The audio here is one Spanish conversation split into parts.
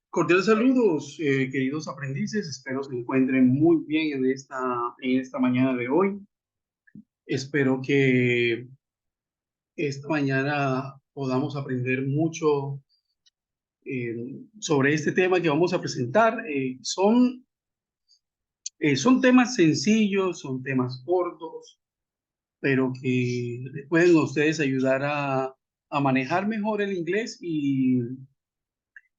Cordiales saludos, queridos aprendices. Espero se encuentren muy bien en esta mañana de hoy. Espero que esta mañana podamos aprender mucho sobre este tema que vamos a presentar. Son temas sencillos, son temas cortos, pero que les pueden a ustedes ayudar a manejar mejor el inglés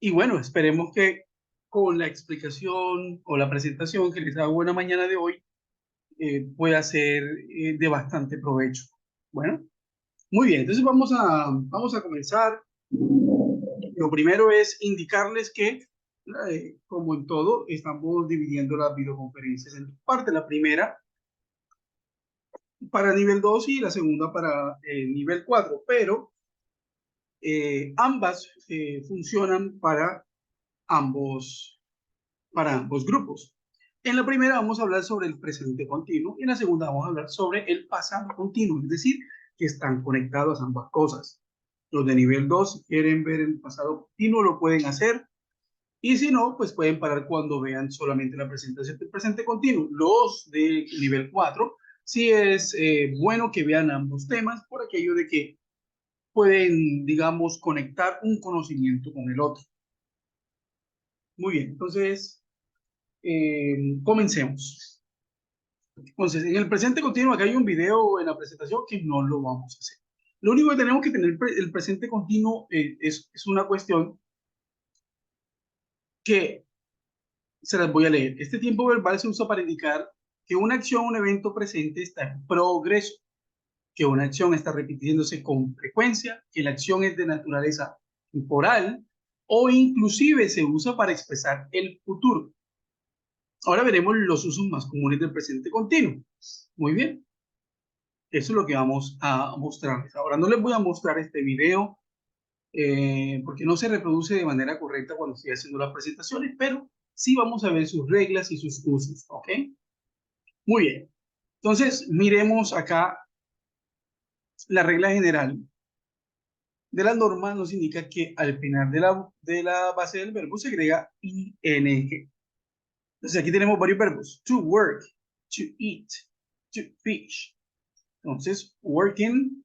y bueno, esperemos que con la explicación o la presentación que les hago en la mañana de hoy pueda ser de bastante provecho. Bueno, muy bien, entonces vamos a comenzar. Lo primero es indicarles que, como en todo, estamos dividiendo las videoconferencias en dos partes. La primera para nivel 2 y la segunda para nivel 4, pero ambas funcionan ambos, para ambos grupos. En la primera vamos a hablar sobre el presente continuo y en la segunda vamos a hablar sobre el pasado continuo, es decir, que están conectadas ambas cosas. Los de nivel 2, si quieren ver el pasado continuo, lo pueden hacer y si no, pues pueden parar cuando vean solamente la presentación del presente continuo. Los de nivel 4, sí es bueno que vean ambos temas por aquello de que pueden, digamos, conectar un conocimiento con el otro. Muy bien, entonces comencemos. Entonces, en el presente continuo, acá hay un video en la presentación que no lo vamos a hacer. Lo único que tenemos que tener el presente continuo es una cuestión que se las voy a leer. Este tiempo verbal se usa para indicar que una acción o un evento presente está en progreso, que una acción está repitiéndose con frecuencia, que la acción es de naturaleza temporal o inclusive se usa para expresar el futuro. Ahora veremos los usos más comunes del presente continuo. Muy bien. Eso es lo que vamos a mostrarles. Ahora no les voy a mostrar este video porque no se reproduce de manera correcta cuando estoy haciendo las presentaciones, pero sí vamos a ver sus reglas y sus usos, ¿ok? Muy bien. Entonces, miremos acá la regla general de la norma nos indica que al final de la base del verbo se agrega ing. Entonces, aquí tenemos varios verbos. To work, to eat, to fish. Entonces, working,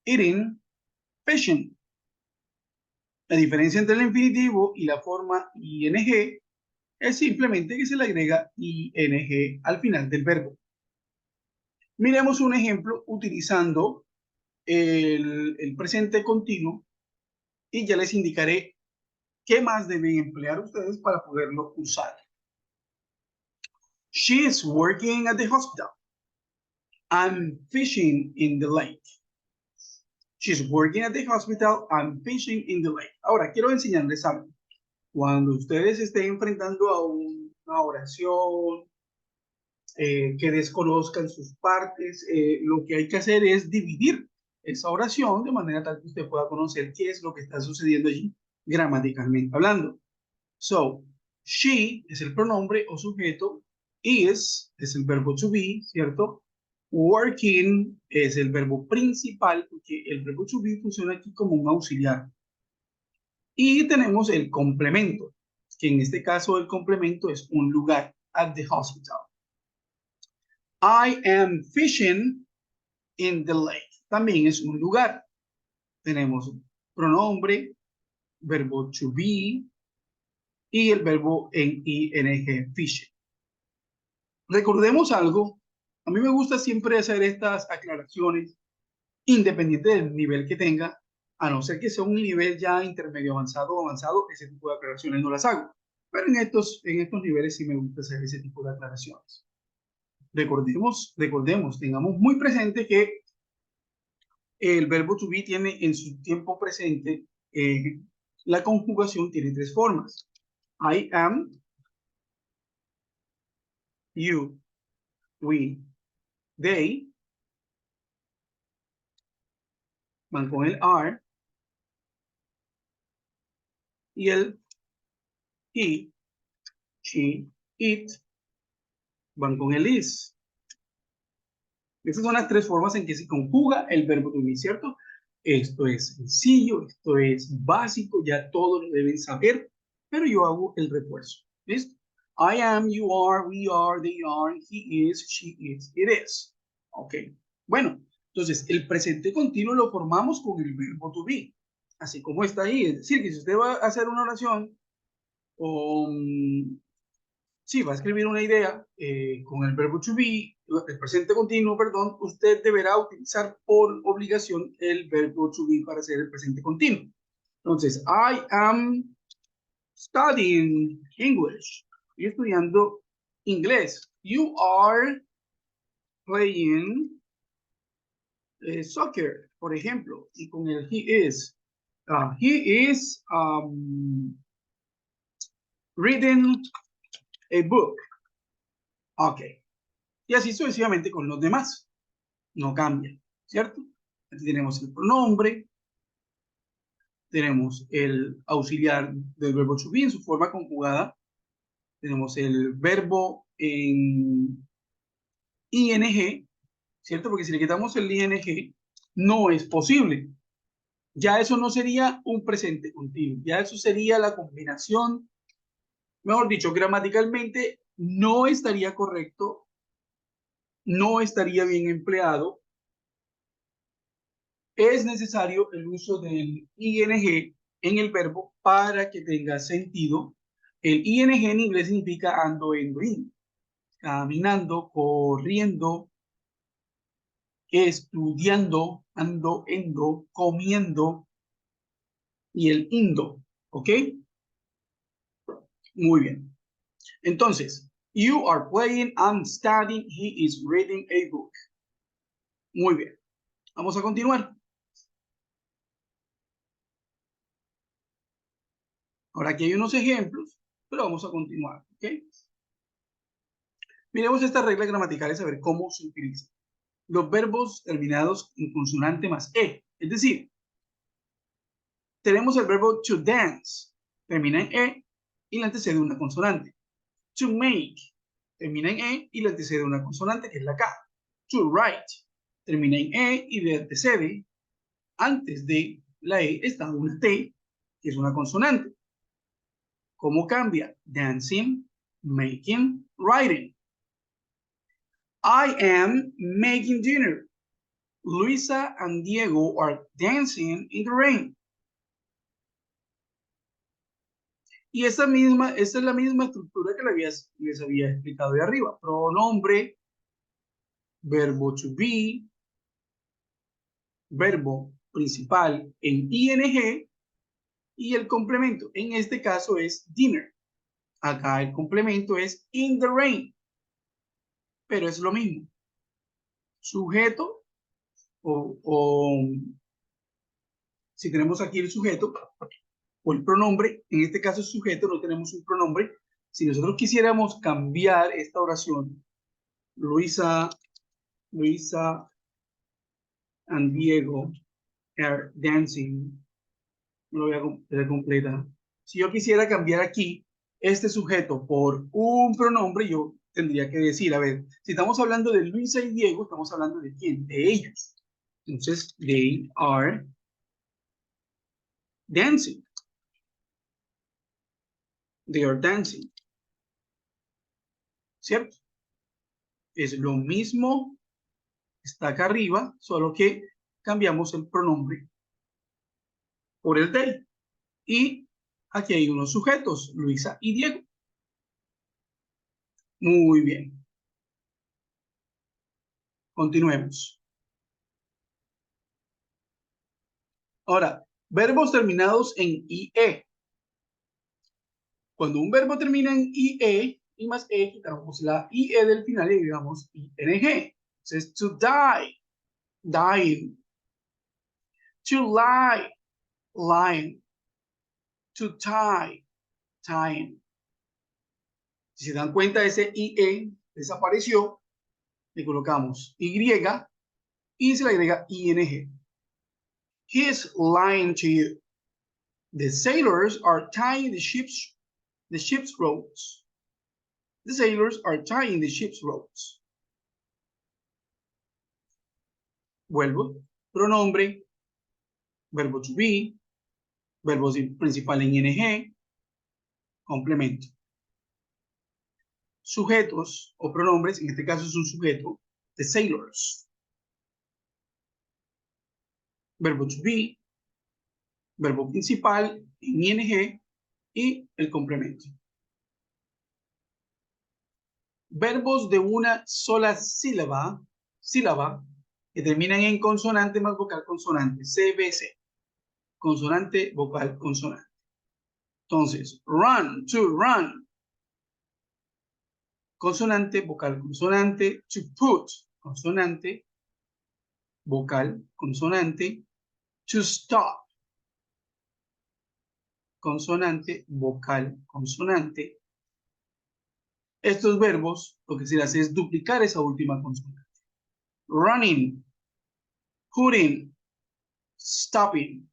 eating, fishing. La diferencia entre el infinitivo y la forma ing es simplemente que se le agrega ing al final del verbo. Miremos un ejemplo utilizando el presente continuo y ya les indicaré qué más deben emplear ustedes para poderlo usar. She is working at the hospital. I'm fishing in the lake. She's working at the hospital. I'm fishing in the lake. Ahora, quiero enseñarles algo. Cuando ustedes estén enfrentando a una oración que desconozcan sus partes, lo que hay que hacer es dividir esa oración de manera tal que usted pueda conocer qué es lo que está sucediendo allí gramaticalmente hablando. So, she es el pronombre o sujeto, is es el verbo to be, ¿cierto? Working es el verbo principal, porque el verbo to be funciona aquí como un auxiliar. Y tenemos el complemento, que en este caso el complemento es un lugar, at the hospital. I am fishing in the lake. También es un lugar. Tenemos pronombre, verbo to be y el verbo en ing, fishing. Recordemos algo. A mí me gusta siempre hacer estas aclaraciones, independiente del nivel que tenga, a no ser que sea un nivel ya intermedio avanzado o avanzado, ese tipo de aclaraciones no las hago. Pero en estos niveles sí me gusta hacer ese tipo de aclaraciones. Recordemos, tengamos muy presente que el verbo to be tiene en su tiempo presente, la conjugación tiene tres formas. I am, you, we, they, van con el are, y el he, she, it, van con el is. Estas son las tres formas en que se conjuga el verbo to be, ¿cierto? Esto es sencillo, esto es básico, ya todos lo deben saber. pero yo hago el refuerzo. ¿Listo? I am, you are, we are, they are, he is, she is, it is. Ok. Bueno, entonces el presente continuo lo formamos con el verbo to be, así como está ahí. Es decir, que si usted va a hacer una oración o sí, va a escribir una idea con el verbo to be, el presente continuo, perdón, usted deberá utilizar por obligación el verbo to be para hacer el presente continuo. Entonces, I am studying English. Estoy estudiando inglés. You are playing soccer, por ejemplo, y con el he is reading a book. Ok. Y así sucesivamente con los demás. No cambia, ¿cierto? Aquí tenemos el pronombre, tenemos el auxiliar del verbo to be en su forma conjugada, tenemos el verbo en ing, ¿cierto? Porque si le quitamos el ing, no es posible. Ya eso no sería un presente continuo, ya eso sería la combinación, mejor dicho, gramaticalmente no estaría correcto, no estaría bien empleado. Es necesario el uso del ing en el verbo para que tenga sentido. El ing en inglés significa ando, endo, in. Caminando, corriendo, estudiando, ando, endo, comiendo y el indo. ¿Ok? Muy bien. Entonces, you are playing, I'm studying, he is reading a book. Muy bien. Vamos a continuar. Ahora aquí hay unos ejemplos, pero vamos a continuar. ¿Ok? Miremos estas reglas gramaticales a ver cómo se utilizan. Los verbos terminados en consonante más e. Es decir, tenemos el verbo to dance, termina en e y le antecede una consonante. To make, termina en e y le antecede una consonante que es la K. To write, termina en e y le antecede, antes de la e está una t, que es una consonante. ¿Cómo cambia? Dancing, making, writing. I am making dinner. Luisa and Diego are dancing in the rain. Y esa es la misma estructura que les había explicado de arriba. Pronombre, verbo to be, verbo principal en ing y el complemento. En este caso es dinner. Acá el complemento es in the rain. Pero es lo mismo. Sujeto o si tenemos aquí el sujeto o el pronombre, en este caso es sujeto, no tenemos un pronombre. Si nosotros quisiéramos cambiar esta oración, Luisa and Diego are dancing, no lo voy a leer completa. Si yo quisiera cambiar aquí este sujeto por un pronombre, yo tendría que decir, a ver, si estamos hablando de Luisa y Diego, estamos hablando de quién, de ellos. Entonces, they are dancing. They are dancing. ¿Cierto? Es lo mismo, está acá arriba, solo que cambiamos el pronombre por el they. Y aquí hay unos sujetos, Luisa y Diego. Muy bien. Continuemos. Ahora, verbos terminados en IE. Cuando un verbo termina en IE y más E, quitamos la IE del final y digamos ING. Entonces, to die, dying. To lie, lying. To tie, tying. Si se dan cuenta, ese IE desapareció, le colocamos Y y se le agrega ING. He is lying to you. The sailors are tying the ship's ropes. The sailors are tying the ship's ropes. Vuelvo. Pronombre, verbo to be, verbo principal en ing, complemento. Sujetos o pronombres, en este caso es un sujeto, the sailors. Verbo to be, verbo principal, en ing y el complemento. Verbos de una sola sílaba, que terminan en consonante más vocal consonante, CVC. Consonante, vocal, consonante. Entonces, run, to run. Consonante, vocal, consonante. To put, consonante, vocal, consonante. To stop. Consonante, vocal, consonante. Estos verbos, lo que se hace es duplicar esa última consonante. Running, putting, stopping.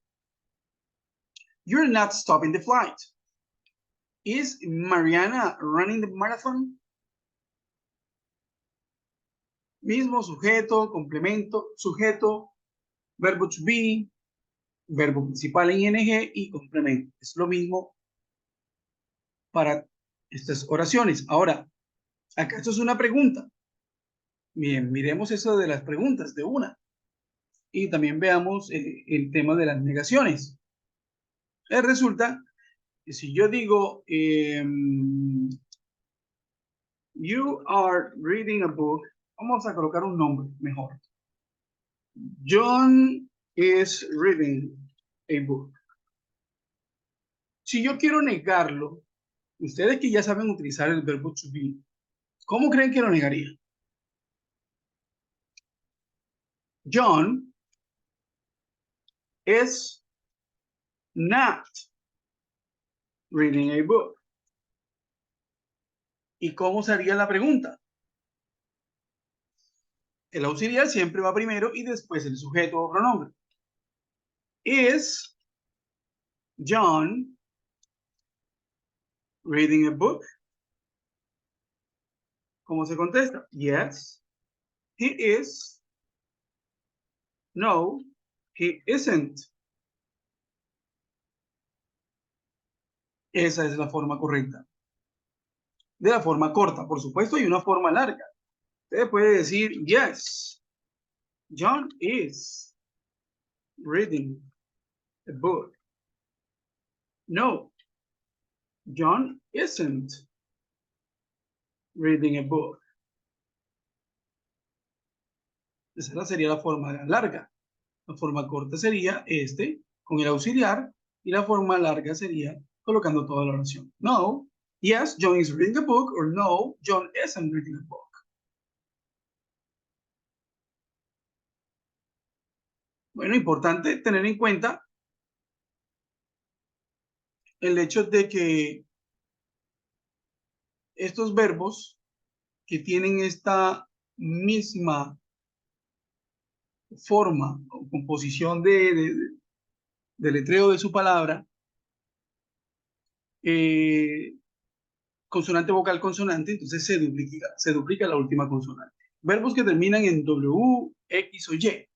You're not stopping the flight. Is Mariana running the marathon? Mismo sujeto, complemento, sujeto, verbo to be, verbo principal en ing y complemento. Es lo mismo para estas oraciones. Ahora, acá esto es una pregunta. Bien, miremos eso de las preguntas de una. Y también veamos el tema de las negaciones. Resulta que si yo digo, you are reading a book, vamos a colocar un nombre mejor. John is reading a book. Si yo quiero negarlo, ustedes que ya saben utilizar el verbo to be, ¿cómo creen que lo negaría? John is not reading a book. ¿Y cómo sería la pregunta? El auxiliar siempre va primero y después el sujeto o pronombre. Is John reading a book? ¿Cómo se contesta? Yes, he is. No, he isn't. Esa es la forma correcta. De la forma corta, por supuesto, y una forma larga. Usted puede decir, yes, John is reading a book. No, John isn't reading a book. Esa sería la forma larga. La forma corta sería con el auxiliar, y la forma larga sería colocando toda la oración. No, yes, John is reading a book, or no, John isn't reading a book. Bueno, importante tener en cuenta el hecho de que estos verbos que tienen esta misma forma o composición de letreo de su palabra, consonante, vocal, consonante, entonces se duplica la última consonante. Verbos que terminan en W, X o Y.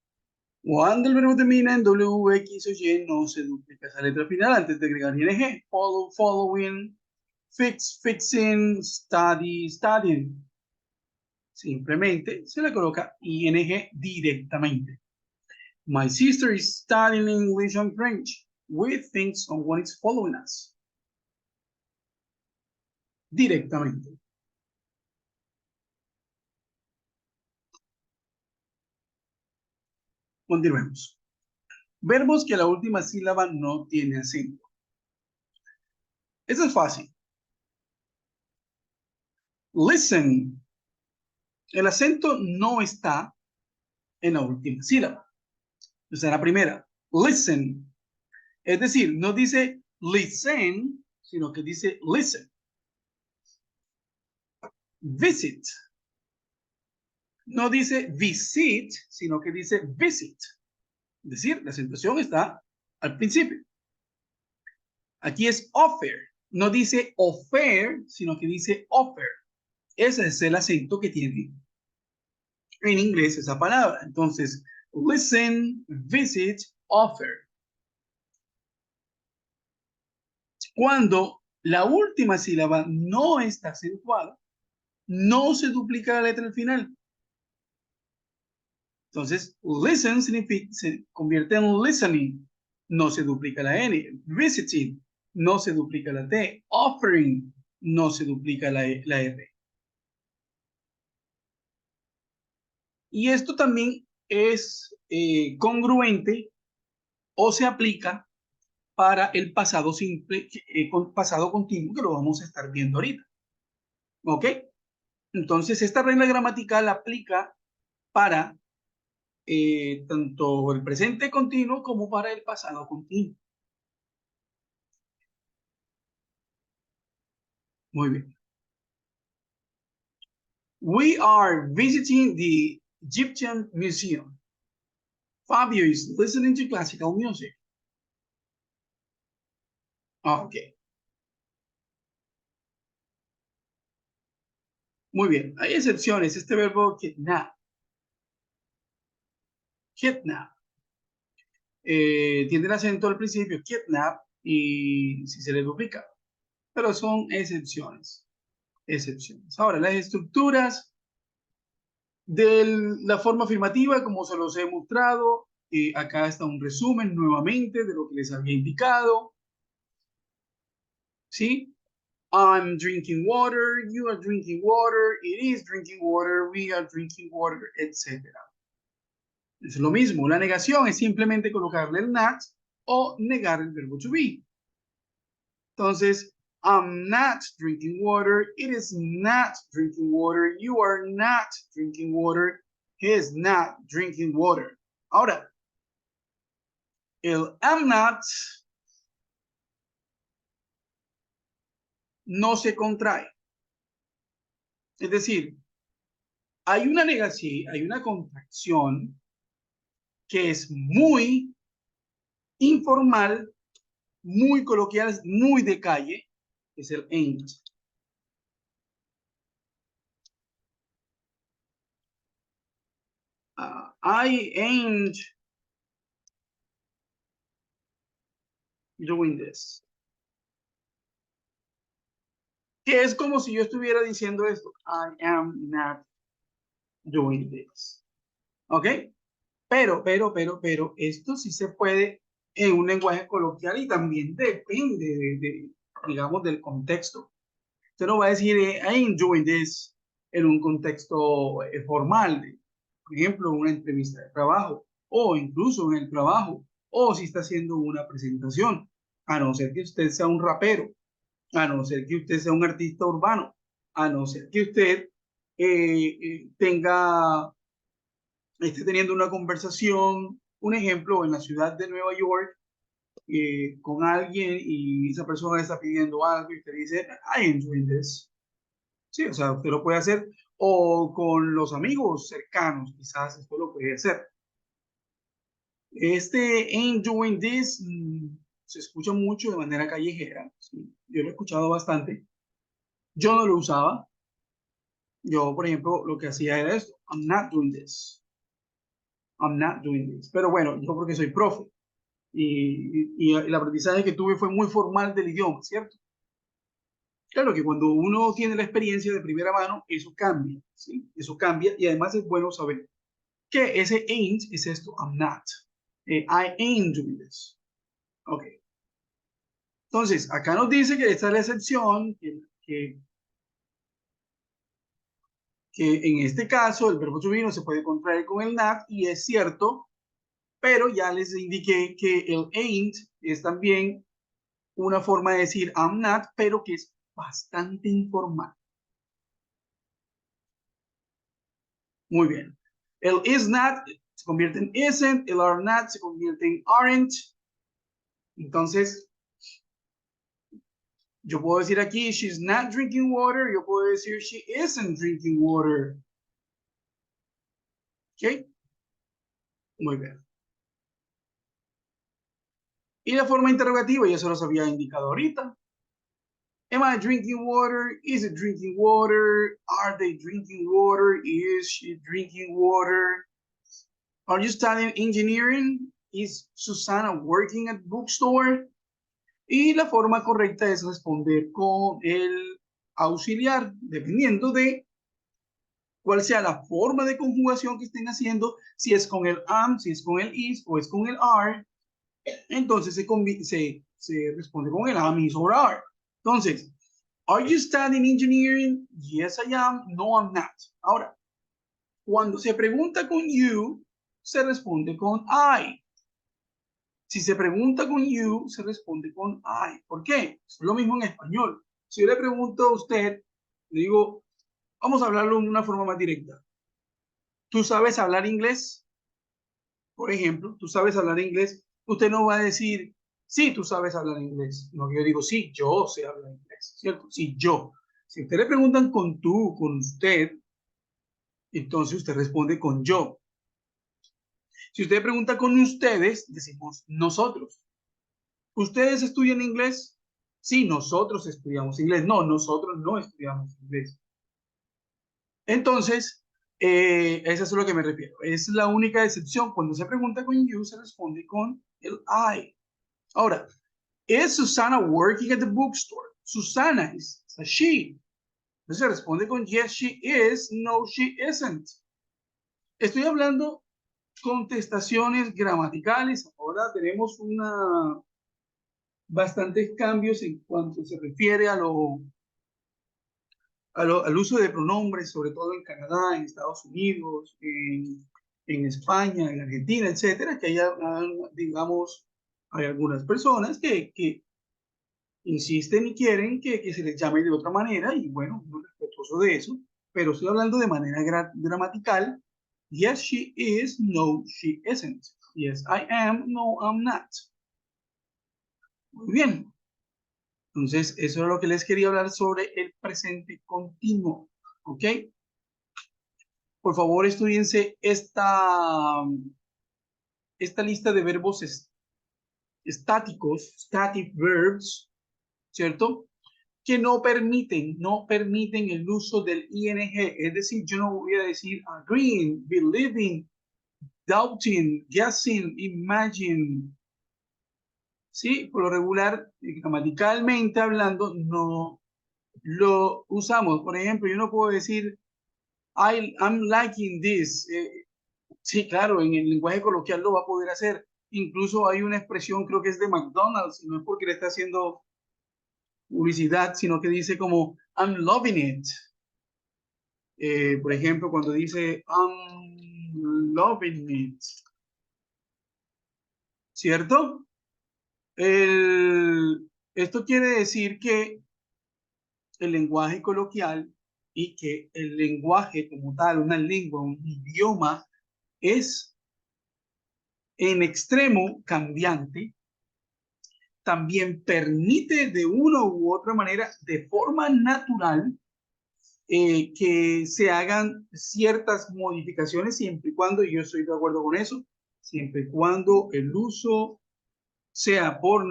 Cuando el verbo termina en W, X o Y, no se duplica esa letra final antes de agregar ING. Follow, following, fix, fixing, study, studying. Simplemente se le coloca ING directamente. My sister is studying English and French. We think someone is following us. Directamente. Continuemos. Verbos que la última sílaba no tiene acento. Eso es fácil. Listen. El acento no está en la última sílaba. Está en la primera. Listen. Es decir, no dice listen, sino que dice listen. Visit. No dice visit, sino que dice visit. Es decir, la acentuación está al principio. Aquí es offer. No dice offer, sino que dice offer. Ese es el acento que tiene en inglés esa palabra. Entonces, listen, visit, offer. Cuando la última sílaba no está acentuada, no se duplica la letra al final. Entonces, listen se convierte en listening, no se duplica la N. Visiting, no se duplica la T. Offering, no se duplica la R. Y esto también es congruente o se aplica para el pasado simple, pasado continuo, que lo vamos a estar viendo ahorita. ¿Ok? Entonces, esta regla gramatical aplica para tanto el presente continuo como para el pasado continuo. Muy bien. We are visiting the Egyptian Museum. Fabio is listening to classical music. Ok. Muy bien. Hay excepciones. Este verbo kidnap. Kidnap. Tiene el acento al principio, kidnap, y si se le duplica. Pero son excepciones. Excepciones. Ahora, las estructuras de la forma afirmativa, como se los he mostrado, acá está un resumen nuevamente de lo que les había indicado. ¿Sí? I'm drinking water, you are drinking water, it is drinking water, we are drinking water, etc. Es lo mismo, la negación es simplemente colocarle el not o negar el verbo to be. Entonces, I'm not drinking water, it is not drinking water, you are not drinking water, he is not drinking water. Ahora, el am not no se contrae. Es decir, hay una negación, hay una contracción que es muy informal, muy coloquial, muy de calle, es el ain't. I ain't doing this. Que es como si yo estuviera diciendo esto. I am not doing this. ¿Ok? Pero, esto sí se puede en un lenguaje coloquial y también depende digamos, del contexto. Usted no va a decir, I ain't doing this en un contexto formal, por ejemplo, una entrevista de trabajo, o incluso en el trabajo, o si está haciendo una presentación, a no ser que usted sea un rapero, a no ser que usted sea un artista urbano, a no ser que usted esté teniendo una conversación, un ejemplo, en la ciudad de Nueva York, con alguien y esa persona está pidiendo algo y usted dice, I am doing this. Sí, o sea, usted lo puede hacer. O con los amigos cercanos, quizás esto lo puede hacer. Este ain't doing this se escucha mucho de manera callejera. ¿Sí? Yo lo he escuchado bastante. Yo no lo usaba. Yo, por ejemplo, lo que hacía era esto. I'm not doing this. I'm not doing this. Pero bueno, yo porque soy profe. Y el aprendizaje que tuve fue muy formal del idioma, ¿cierto? Claro que cuando uno tiene la experiencia de primera mano, eso cambia, ¿sí? Eso cambia y además es bueno saber que ese ain't es esto, I'm not. I ain't doing this. Ok. Entonces, acá nos dice que esta es la excepción, que en este caso el verbo to be no se puede contraer con el not y es cierto, pero ya les indiqué que el ain't es también una forma de decir I'm not, pero que es bastante informal. Muy bien. El is not se convierte en isn't, el are not se convierte en aren't. Entonces, yo puedo decir aquí, she's not drinking water. Yo puedo decir, she isn't drinking water. ¿Ok? Muy bien. Y la forma interrogativa, ya se los había indicado ahorita. Am I drinking water? Is it drinking water? Are they drinking water? Is she drinking water? Are you studying engineering? Is Susanna working at bookstore? Y la forma correcta es responder con el auxiliar, dependiendo de cuál sea la forma de conjugación que estén haciendo, si es con el am, si es con el is o es con el are. Entonces se responde con el am, is or are. Entonces, are you studying engineering? Yes, I am. No, I'm not. Ahora, cuando se pregunta con you, se responde con I. Si se pregunta con you, se responde con I. ¿Por qué? Es lo mismo en español. Si yo le pregunto a usted, le digo, vamos a hablarlo de una forma más directa. ¿Tú sabes hablar inglés? Por ejemplo, ¿tú sabes hablar inglés? Usted no va a decir, sí, tú sabes hablar inglés. No, yo digo, sí, yo sé hablar inglés, ¿cierto? Sí, yo. Si usted le preguntan con tú, con usted, entonces usted responde con yo. Si usted pregunta con ustedes, decimos nosotros. ¿Ustedes estudian inglés? Sí, nosotros estudiamos inglés. No, nosotros no estudiamos inglés. Entonces, eso es a lo que me refiero. Es la única excepción. Cuando se pregunta con you, se responde con el I. Ahora, ¿is Susana working at the bookstore? Susana es a she. Entonces se responde con yes, she is. No, she isn't. Estoy hablando contestaciones gramaticales. Ahora tenemos bastantes cambios en cuanto se refiere al uso de pronombres, sobre todo en Canadá, en Estados Unidos, en España, en Argentina, etcétera, que hay, digamos, hay algunas personas que insisten y quieren que se les llame de otra manera, y bueno, muy respetuoso de eso, pero estoy hablando de manera gramatical. Yes, she is. No, she isn't. Yes, I am. No, I'm not. Muy bien. Entonces, eso es lo que les quería hablar sobre el presente continuo. ¿Ok? Por favor, estudiense esta lista de verbos estáticos, static verbs, ¿cierto? Que no permiten el uso del ing. Es decir, yo no voy a decir agreeing, believing, doubting, guessing, imagine. Sí, por lo regular, gramaticalmente hablando, no lo usamos. Por ejemplo, yo no puedo decir I'm liking this. Sí, claro, en el lenguaje coloquial lo va a poder hacer. Incluso hay una expresión, creo que es de McDonald's, y no es porque le está haciendo publicidad, sino que dice como I'm loving it. Por ejemplo, cuando dice I'm loving it, ¿cierto? Esto quiere decir que el lenguaje coloquial y que el lenguaje como tal, una lengua, un idioma, es en extremo cambiante, también permite de una u otra manera, de forma natural, que se hagan ciertas modificaciones siempre y cuando, y yo estoy de acuerdo con eso, siempre y cuando el uso sea por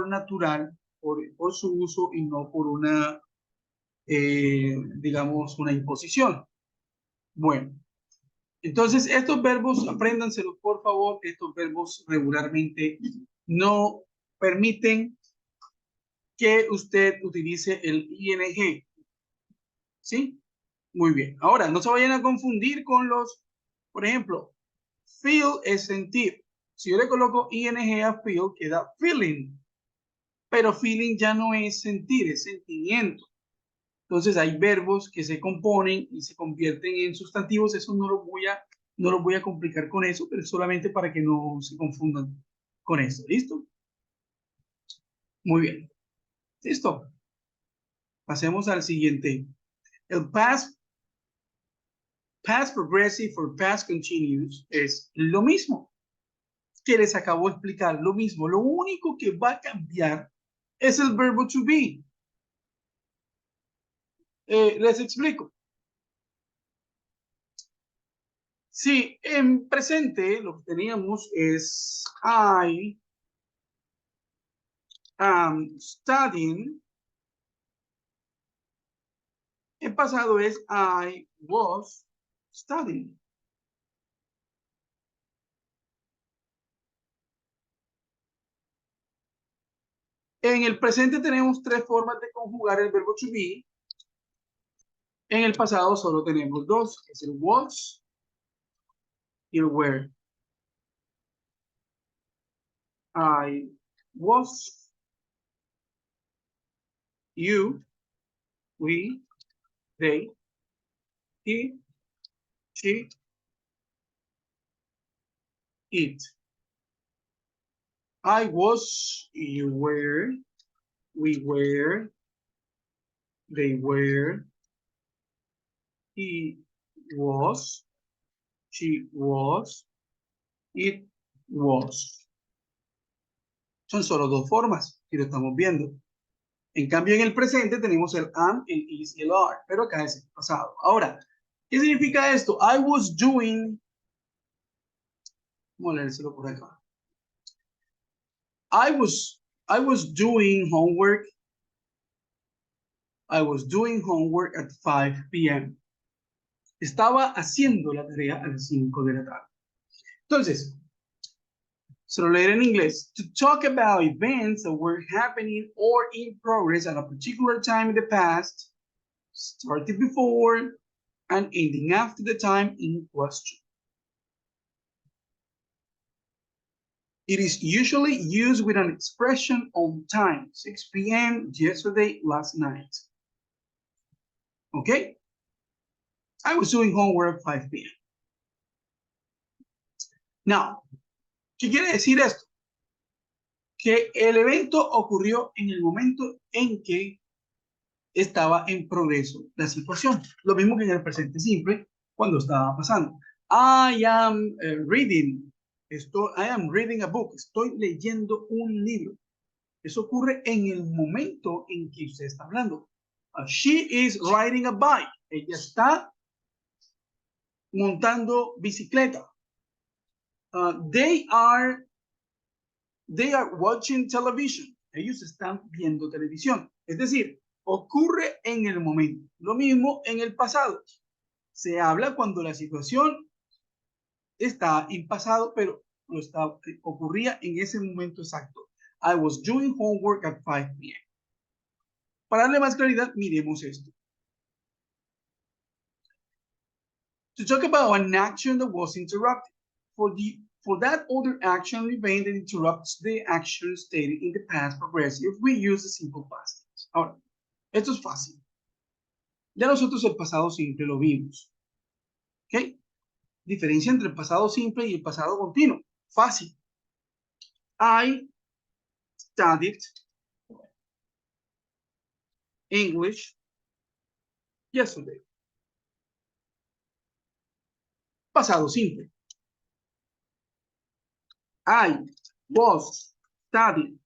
natural, por su uso y no por digamos, una imposición. Bueno, entonces estos verbos, apréndanselos por favor, estos verbos regularmente no permiten que usted utilice el ing, ¿sí? Muy bien. Ahora, no se vayan a confundir con por ejemplo, feel es sentir. Si yo le coloco ing a feel, queda feeling. Pero feeling ya no es sentir, es sentimiento. Entonces hay verbos que se componen y se convierten en sustantivos. Eso no los voy a complicar con eso, pero solamente para que no se confundan con eso. ¿Listo? Muy bien. ¿Listo? Pasemos al siguiente. El past progressive or past continuous es lo mismo que les acabo de explicar, lo mismo. Lo único que va a cambiar es el verbo to be. Les explico. Si en presente lo que teníamos es I am studying, el pasado es I was studying. En el presente tenemos tres formas de conjugar el verbo to be. En el pasado solo tenemos dos, que es el was y el were. I was, you, we, they, he, she, it. I was, you were, we were, they were, he was, she was, it was. Son solo dos formas, y lo estamos viendo. En cambio, en el presente tenemos el am, el is y el are, pero acá es el pasado. Ahora, ¿qué significa esto? I was doing, vamos a leérselo por acá. I was doing homework. I was doing homework at 5 p.m. Estaba haciendo la tarea a las 5 de la tarde. Entonces, se lo leeré en inglés. To talk about events that were happening or in progress at a particular time in the past, started before and ending after the time in question. It is usually used with an expression on time, 6 p.m., yesterday, last night. Okay? I was doing homework at 5 p.m. Now, ¿qué quiere decir esto? Que el evento ocurrió en el momento en que estaba en progreso la situación. Lo mismo que en el presente simple, cuando estaba pasando. I am reading. I am reading a book. Estoy leyendo un libro. Eso ocurre en el momento en que usted está hablando. She is riding a bike. Ella está montando bicicleta. They are watching television. Ellos están viendo televisión. Es decir, ocurre en el momento. Lo mismo en el pasado. Se habla cuando la situación está en pasado, pero ocurría en ese momento exacto. I was doing homework at 5 p.m. Para darle más claridad, miremos esto. To talk about an action that was interrupted. For that other action event that interrupts the action stated in the past progressive, we use the simple past tense. Ahora, esto es fácil. Ya nosotros el pasado simple lo vimos. ¿Ok? Diferencia entre el pasado simple y el pasado continuo. Fácil. I studied English yesterday. Pasado simple. I was studying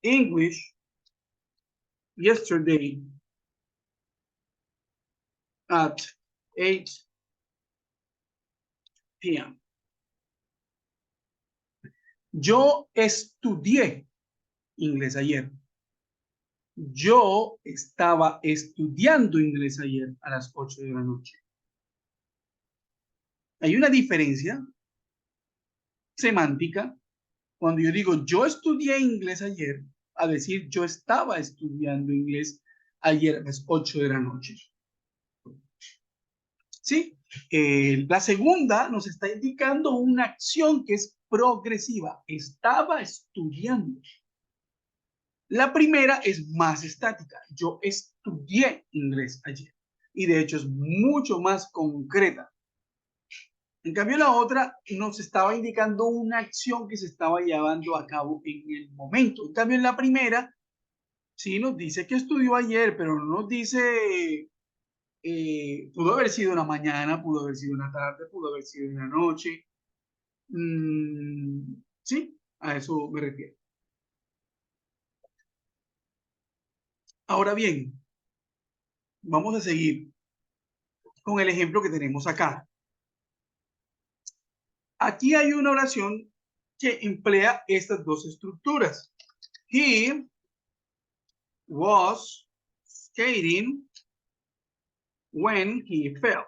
English yesterday at 8 p.m. Yo estudié inglés ayer. Yo estaba estudiando inglés ayer a las 8 de la noche. Hay una diferencia semántica cuando yo digo yo estudié inglés ayer a decir yo estaba estudiando inglés ayer a las 8 de la noche. ¿Sí? La segunda nos está indicando una acción que es progresiva. Estaba estudiando. La primera es más estática. Yo estudié inglés ayer. Y de hecho es mucho más concreta. En cambio, la otra nos estaba indicando una acción que se estaba llevando a cabo en el momento. En cambio, en la primera, sí nos dice que estudió ayer, pero no nos dice, pudo haber sido una mañana, pudo haber sido una tarde, pudo haber sido una noche. Sí, a eso me refiero. Ahora bien, vamos a seguir con el ejemplo que tenemos acá. Aquí hay una oración que emplea estas dos estructuras. He was skating when he fell.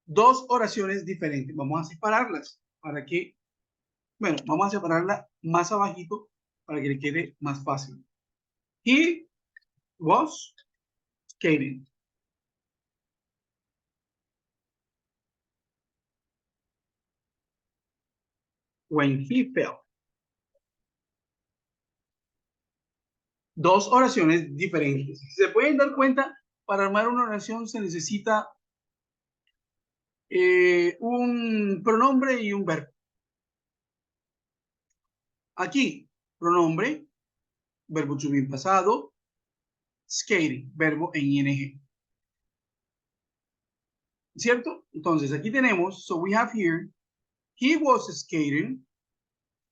Dos oraciones diferentes. Vamos a separarlas para que Bueno, vamos a separarla más abajito para que le quede más fácil. He was skating. When he fell. Dos oraciones diferentes. Si se pueden dar cuenta, para armar una oración se necesita un pronombre y un verbo. Aquí, pronombre, verbo to be pasado, skating, verbo en ing. ¿Cierto? Entonces, aquí tenemos, so we have here, he was skating,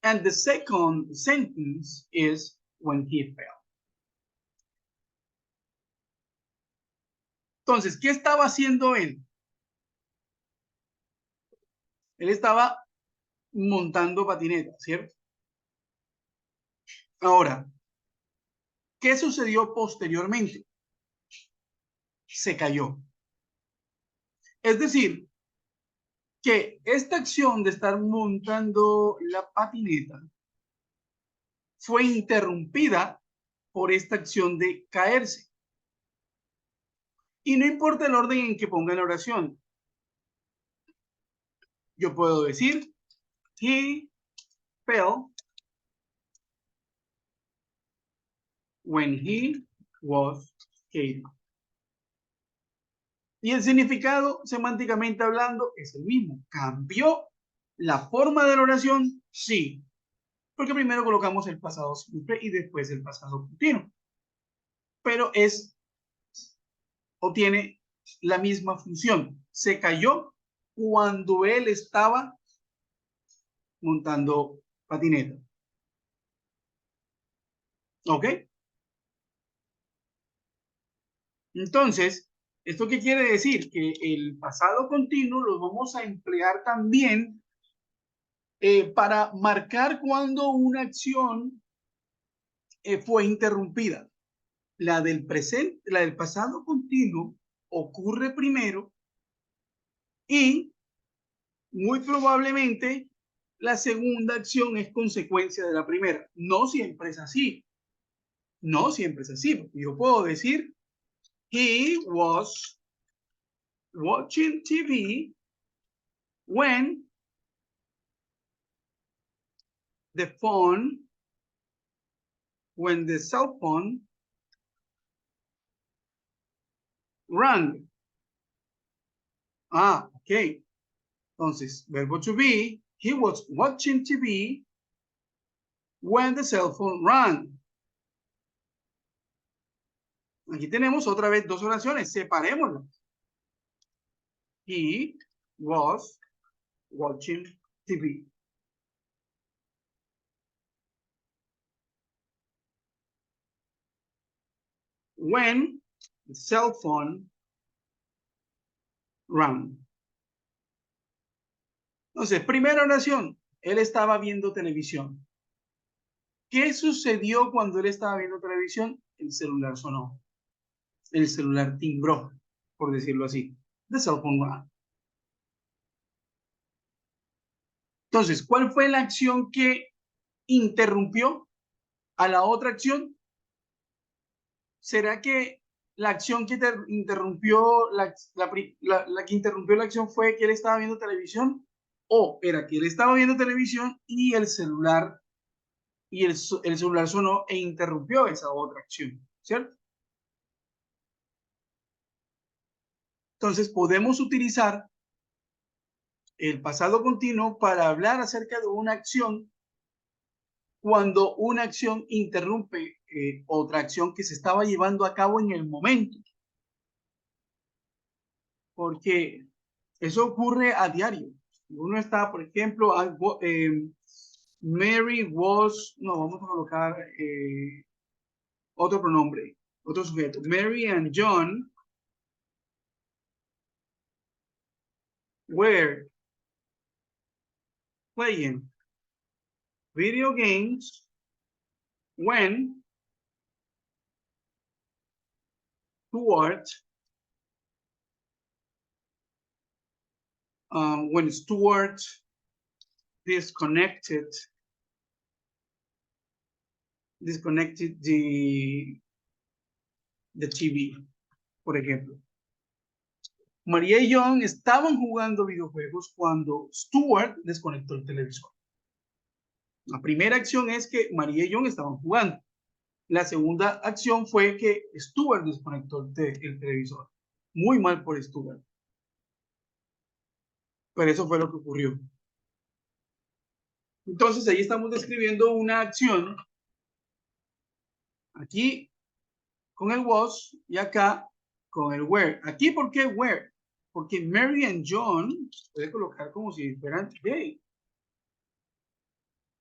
and the second sentence is when he fell. Entonces, ¿qué estaba haciendo él? Él estaba montando patineta, ¿cierto? Ahora, ¿qué sucedió posteriormente? Se cayó. Es decir, que esta acción de estar montando la patineta fue interrumpida por esta acción de caerse. Y no importa el orden en que ponga la oración. Yo puedo decir, he fell when he was skating. Y el significado, semánticamente hablando, es el mismo. ¿Cambió la forma de la oración? Sí. Porque primero colocamos el pasado simple y después el pasado continuo. Pero es o tiene la misma función. Se cayó cuando él estaba montando patineta. ¿Ok? Entonces, ¿esto qué quiere decir? Que el pasado continuo lo vamos a emplear también para marcar cuando una acción fue interrumpida. La del presente, la del pasado continuo ocurre primero y muy probablemente la segunda acción es consecuencia de la primera. No siempre es así. No siempre es así. Yo puedo decir, he was watching TV when the phone, when the cell phone rang. Ah, ok. Entonces, verbo to be, he was watching TV when the cell phone rang. Aquí tenemos otra vez dos oraciones, separémoslas. He was watching TV. When the cell phone rang. Entonces, primera oración, él estaba viendo televisión. ¿Qué sucedió cuando él estaba viendo televisión? El celular sonó. El celular timbró, por decirlo así. The cell phone rang. Entonces, ¿cuál fue la acción que interrumpió a la otra acción? ¿Será que la acción que interrumpió la que interrumpió la acción fue que él estaba viendo televisión? ¿O era que él estaba viendo televisión y el celular sonó e interrumpió esa otra acción? ¿Cierto? Entonces podemos utilizar el pasado continuo para hablar acerca de una acción cuando una acción interrumpe otra acción que se estaba llevando a cabo en el momento. Porque eso ocurre a diario. Uno está, por ejemplo, Mary was, no, vamos a colocar otro pronombre, otro sujeto. Mary and John were playing video games when Stuart disconnected the TV, por ejemplo. María y John estaban jugando videojuegos cuando Stuart desconectó el televisor. La primera acción es que María y John estaban jugando. La segunda acción fue que Stuart desconectó el televisor. Muy mal por Stuart. Pero eso fue lo que ocurrió. Entonces ahí estamos describiendo una acción. Aquí con el was y acá con el where. Aquí, ¿por qué where? Porque Mary and John se puede colocar como si fueran gay.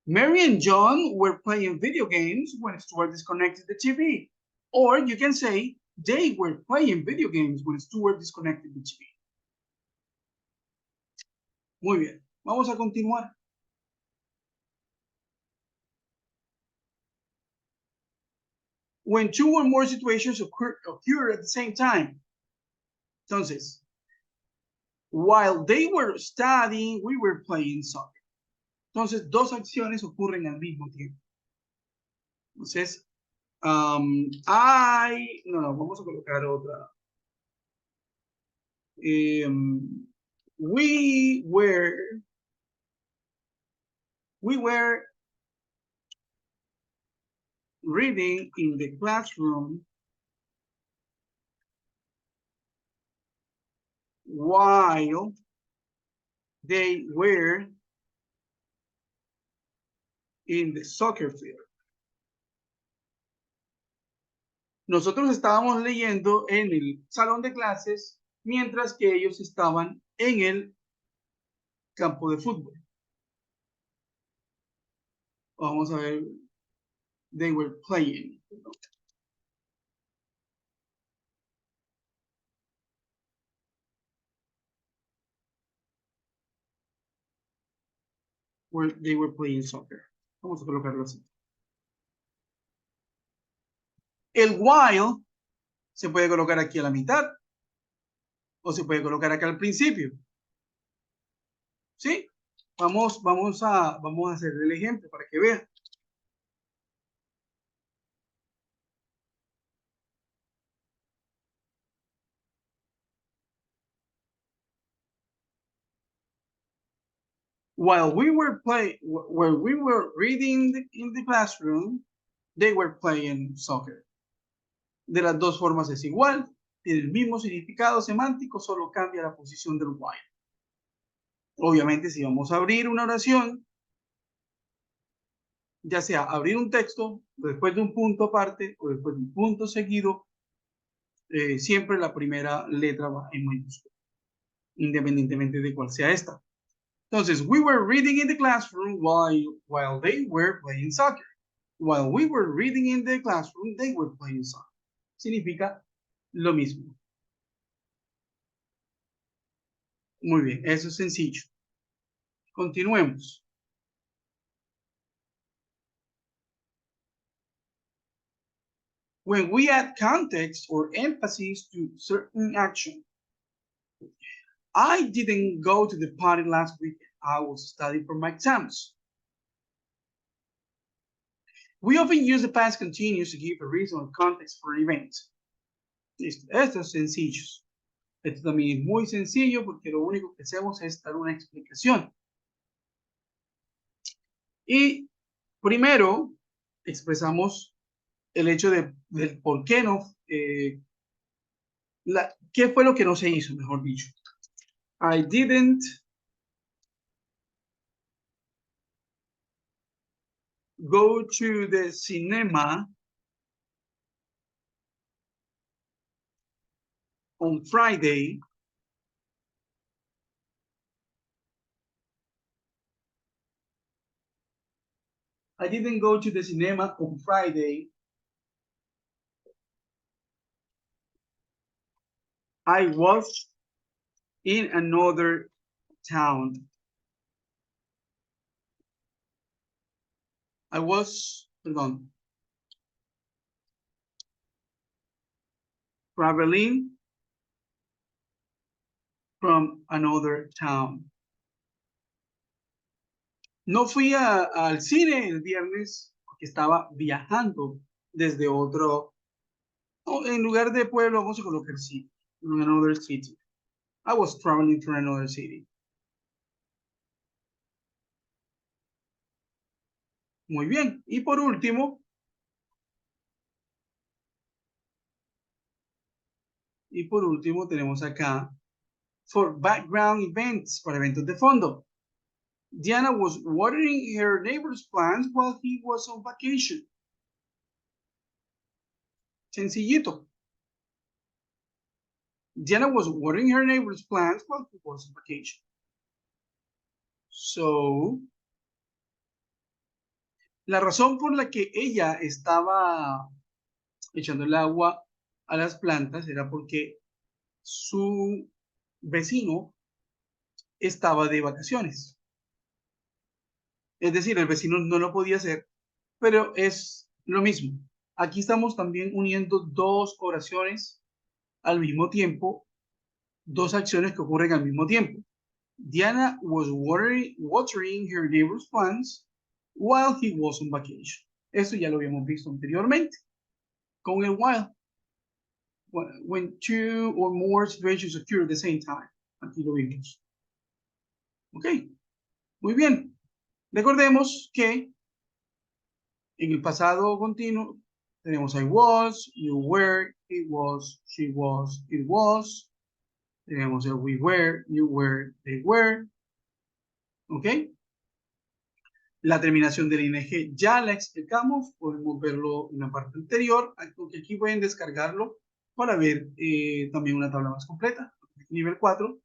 Mary and John were playing video games when Stuart disconnected the TV. Or you can say they were playing video games when Stuart disconnected the TV. Muy bien, vamos a continuar. When two or more situations occur at the same time. Entonces, while they were studying, we were playing soccer. Entonces, dos acciones ocurren al mismo tiempo. Entonces, no, vamos a colocar otra. We were reading in the classroom while they were in the soccer field. Nosotros estábamos leyendo en el salón de clases mientras que ellos estaban en el campo de fútbol. Vamos a ver. They were playing. Where they were playing soccer. Vamos a colocarlo así. El while se puede colocar aquí a la mitad o se puede colocar acá al principio. ¿Sí? Vamos a hacer el ejemplo para que vean. While we were reading in the classroom, they were playing soccer. De las dos formas es igual, tiene el mismo significado semántico, solo cambia la posición del while. Obviamente, si vamos a abrir una oración, ya sea abrir un texto después de un punto aparte o después de un punto seguido, siempre la primera letra va en mayúscula, independientemente de cuál sea esta. Entonces, we were reading in the classroom while they were playing soccer. While we were reading in the classroom, they were playing soccer. Significa lo mismo. Muy bien, eso es sencillo. Continuemos. When we add context or emphasis to certain action. I didn't go to the party last week. I was studying for my exams. We often use the past continuous to give a reason or context for an event. Listo. Esto es sencillo. Esto también es muy sencillo porque lo único que hacemos es dar una explicación. Y primero expresamos el hecho del por qué no, qué fue lo que no se hizo, mejor dicho. I didn't go to the cinema on Friday. I didn't go to the cinema on Friday. I was in another town. I was, perdón, traveling from another town. No fui al cine el viernes porque estaba viajando desde otro, en lugar de pueblo, vamos a colocar city, in another city. I was traveling to another city. Muy bien. Y por último, tenemos acá, for background events, para eventos de fondo. Diana was watering her neighbor's plants while he was on vacation. Sencillito. Diana was watering her neighbor's plants while he was on vacation. So, la razón por la que ella estaba echando el agua a las plantas era porque su vecino estaba de vacaciones. Es decir, el vecino no lo podía hacer, pero es lo mismo. Aquí estamos también uniendo dos oraciones al mismo tiempo, dos acciones que ocurren al mismo tiempo. Diana was watering her neighbor's plants while he was on vacation. Esto ya lo habíamos visto anteriormente con el while. When two or more situations occur at the same time. Aquí lo vimos. Ok, muy bien. Recordemos que en el pasado continuo tenemos I was, you were, it was, she was, it was. Tenemos el we were, you were, they were. ¿Ok? La terminación del ING ya la explicamos, podemos verlo en la parte anterior, aunque aquí pueden descargarlo para ver también una tabla más completa. Nivel 4.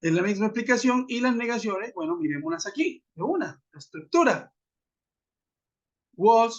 Es la misma explicación y las negaciones, bueno, miremoslas aquí, de una, la estructura. Was,